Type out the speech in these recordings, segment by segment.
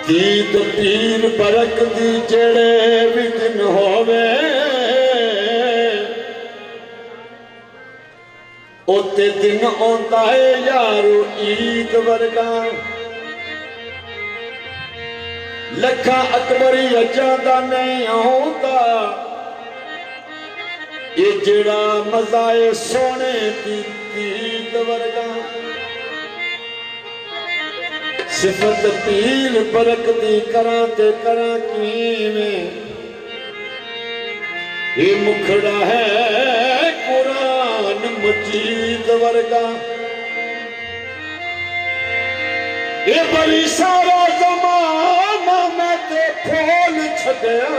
तीत पीर बरक दी जेड़े भी दिन होवे ओते दिन आंदा है यारो ईद वर्गा। लखा अकबरी अजा दा नहीं आंदा ये जेड़ा मजा है सोने दी ईद वर्गा। सिफत पीर बरक दी करा ते करा किवें ये मुखड़ा है कुरान मजीद वर्गा। ये बड़ी सारा जमाना मैं ते खोल छड़या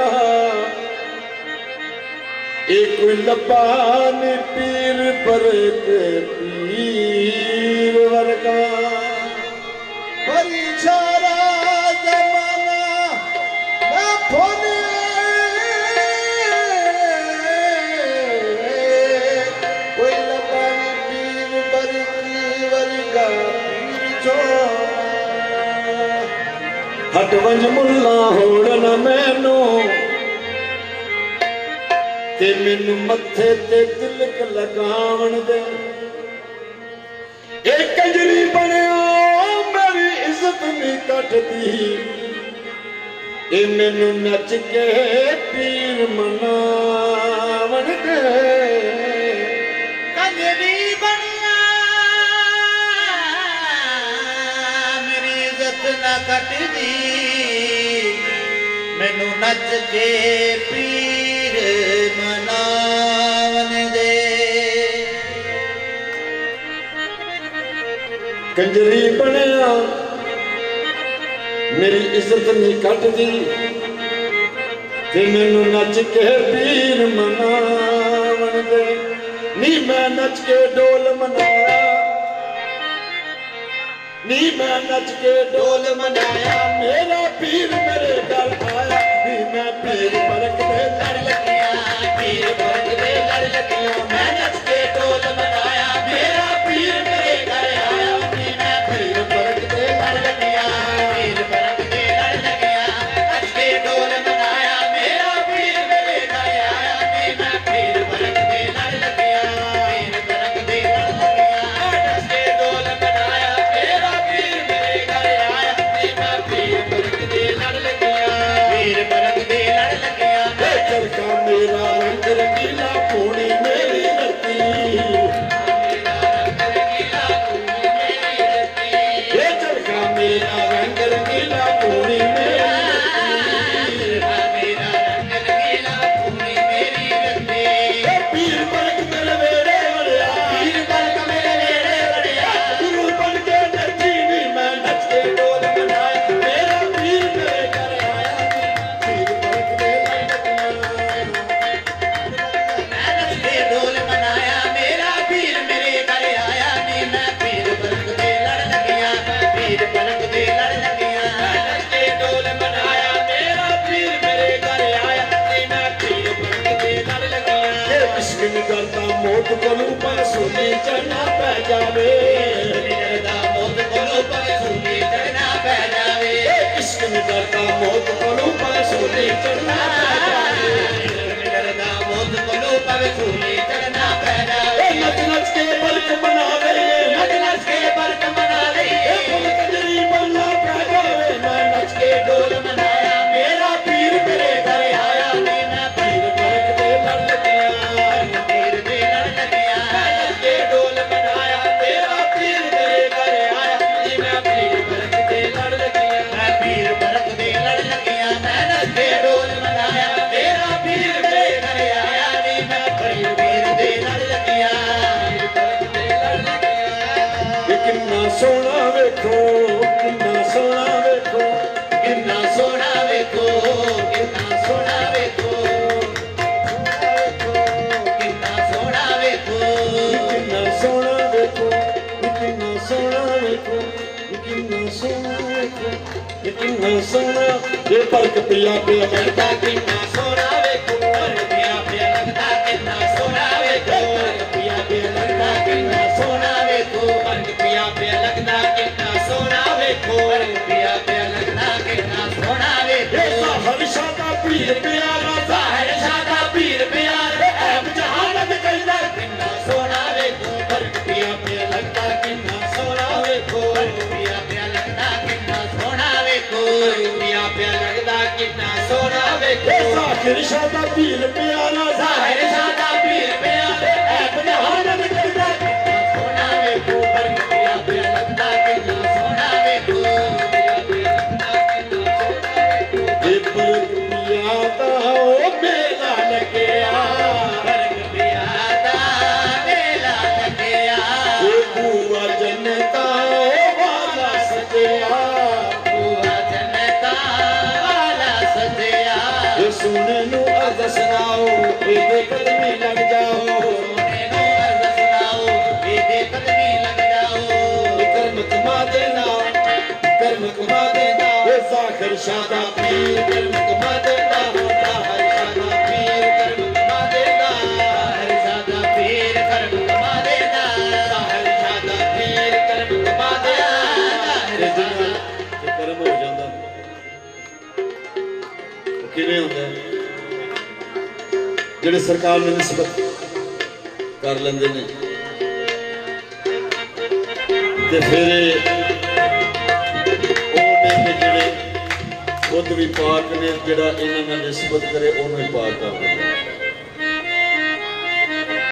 ये कोई लबान पीर बरक पीर वर्गा। बड़ी सारा जमाना मैं खोले कोई लबानी पीर बरकी वर्गा पीर छोरा। हट वंज मुल्ला होड़ न मैनू ते मैनू मथे ते तिलक लगावण दे। ए कंजरी बनया मेरी इज्जत नहीं कटदी ए मैनू नच के पीर मनावण दे। कंजरी बनया मेरी इज्जत ना कटदी मैनू नच के पीर मनावन दे। कंजरी बनया मेरी इज्जत नहीं कटदी ते मैनू नच के पीर मनावण दे। नी मैं नच के डोल मनाया नी मैं नच के डोल मनाया मेरा पीर मेरे घर आया। नी मैं पीर बरक दे लड़ लगिया पीर बरक दे लड़ लगिया मैं नच के डोल मनाया मेरा पीर मेरे घर आया। नी मैं पीर बरक दे लड़ लगिया पीर बरक दे लड़ लगिया नच के डोल मनाया मेरा पीर मेरे घर आया। नी मैं पीर बरक दे लड़ लगिया पीर बरक दे लड़ लगिया नच के डोल मनाया मेरा पीर मेरे घर आया। नी मैं पीर बरक दे लड़ लगिया पीर बरक दे लड़ लगिया। चरखा मेरा रंग रंगीला पूरी मेरी रती ये चरखा मेरा रंग रंगीला पूरी मेरी पीर बरक मेरे वेड़े वड़िया पीर बरक मेरे वेड़े वड़िया गुरु बन के नची नी मैं नच के डोल मनाया मेरा पीर मेरे घर आया। पीर बरक दे मैं नच के डोल मनाया मेरा पीर मेरे घर आया। नी मैं पीर बरक दे लड़ लगिया पीर बरक दे लड़ लगिया नच के डोल मनाया मेरा पीर मेरे घर आया। नी मैं पीर बरक दे लड़ लगिया इश्क करता मौत कोलू पर सोने चढ़ना पै जावे डरदा मौत कोलों पर सूली चढ़ना पै जावे। इश्क करता मौत कोलू पर सोने चढ़ना पै जावे डरदा मौत कोलों पर सूली चढ़ना पै जावे। नच नच के बरक मनावे नच नच के बरक मना लइए फुल कंजरी बनना पै जावे मैं नच के डोल मनाया मेरा पीर मेरे घर आया। नी मैं पीर बरक दे लड़ लगिया पीर दे लड़ लगिया नच के डोल मनाया मेरा पीर मेरे घर आया। नी मैं पीर बरक दे लड़ लगिया मैं पीर बरक दे लड़ लगिया मैं नच के डोल मनाया मेरा पीर मेरे घर आया। नी मैं पीर दे लड़ लगिया पीर बरक दे लड़ लगिया। किन्ना सोना वेखो किन्ना सोना वेखो किन्ना सोना वेखो किन्ना सोना वेखो किन्ना सोना वेखो किन्ना सोना वेखो किन्ना सोना वेखो किन्ना सोना वेखो किन्ना सोना ये फर्क पिया पे लगता किन्ना सोना वेखो पिया पे लगता किन्ना सोना वेखो पिया पे लगता किन्ना सोना वेखो पिया पे लगता किन्ना सोना ਜ਼ਾਕਿਰ ਸ਼ਾਹ ਦਾ ਪੀਰ ਪਿਆਰਾ ਜ਼ਾਹਿਰ ਸ਼ਾਹ ਦਾ ਪੀਰ ਪਿਆਰੇ ਐ ਬਜਹਾਨ ਕਰਦਾ ਸੋਨਾ ਵੇਖੋ ਬਰਗਿਆ ਪਿਆ ਲੱਗਦਾ ਕਿੰਨਾ ਸੋਹਣਾ ਵੇਖੋ ਇਹ ਬਰਗਿਆ ਦਾ ਉਹ ਮੇਲਾ ਲੱਗਿਆ ਬਰਗ ਪਿਆ ਦਾ ਮੇਲਾ ਲੱਗਿਆ ਇਹ ਬੂਆ ਜੰਨਤਾ ਉਹ ਵਾਲਾ ਸਜਿਆ ਬੂਆ ਜਨਤਾ ਵਾਲਾ ਸਜਿਆ ਇਹ ਸੁਣੇ ਨੂੰ ਅਰਜ਼ ਸੁਣਾਓ ਇਹਦੇ ਕਦਮੀ ਲੱਗ ਜਾਓ ਸੋਨੇ ਨੂੰ ਅਰਜ਼ ਸੁਣਾਓ ਇਹਦੇ ਕਦਮੀ ਲੱਗ ਜਾਓ ਕਰਮ ਕਮਾ ਦੇਣਾ ਇਹ ਜ਼ਾਕਿਰ ਸ਼ਾਹ ਦਾ ਪੀਰ ਕਰਮ ਕਮਾ ਦੇਣਾ ਜ਼ਾਕਿਰ ਸ਼ਾਹ ਦਾ ਪੀਰ ਕਰਮ ਕਮਾ ਦੇਣਾ ਜ਼ਾਹਿਰ ਸ਼ਾਹ ਦਾ ਪੀਰ ਕਰਮ ਕਮਾ ਦੇਣਾ ਜ਼ਾਕਿਰ ਸ਼ਾਹ ਦਾ ਪੀਰ ਕਰਮ ਕਮਾ ਦੇਣਾ ਇਹ ਦੁਨੀਆ ਤੇ ਕਰਮ ਹੋ ਜਾਂਦਾ ਉਹ ਕਿਵੇਂ ਹੁੰਦਾ ਹੈ? ਜਿਹੜੇ ਸਰਕਾਰ ਨੂੰ ਨਿਸਬਤ ਕਰ ਲੈਂਦੇ ਨੇ ਤੇ ਫਿਰ ਉਹ ਨੇ ਕਿ ਜਿਹੜੇ ਖੁਦ ਵੀ ਪਾਕ ਨੇ ਜਿਹੜਾ ਇਹਨਾਂ ਨਾਲ ਨਿਸਬਤ ਕਰੇ ਉਹਨੂੰ ਹੀ ਪਾਕ ਕਰ ਦਿੰਦੇ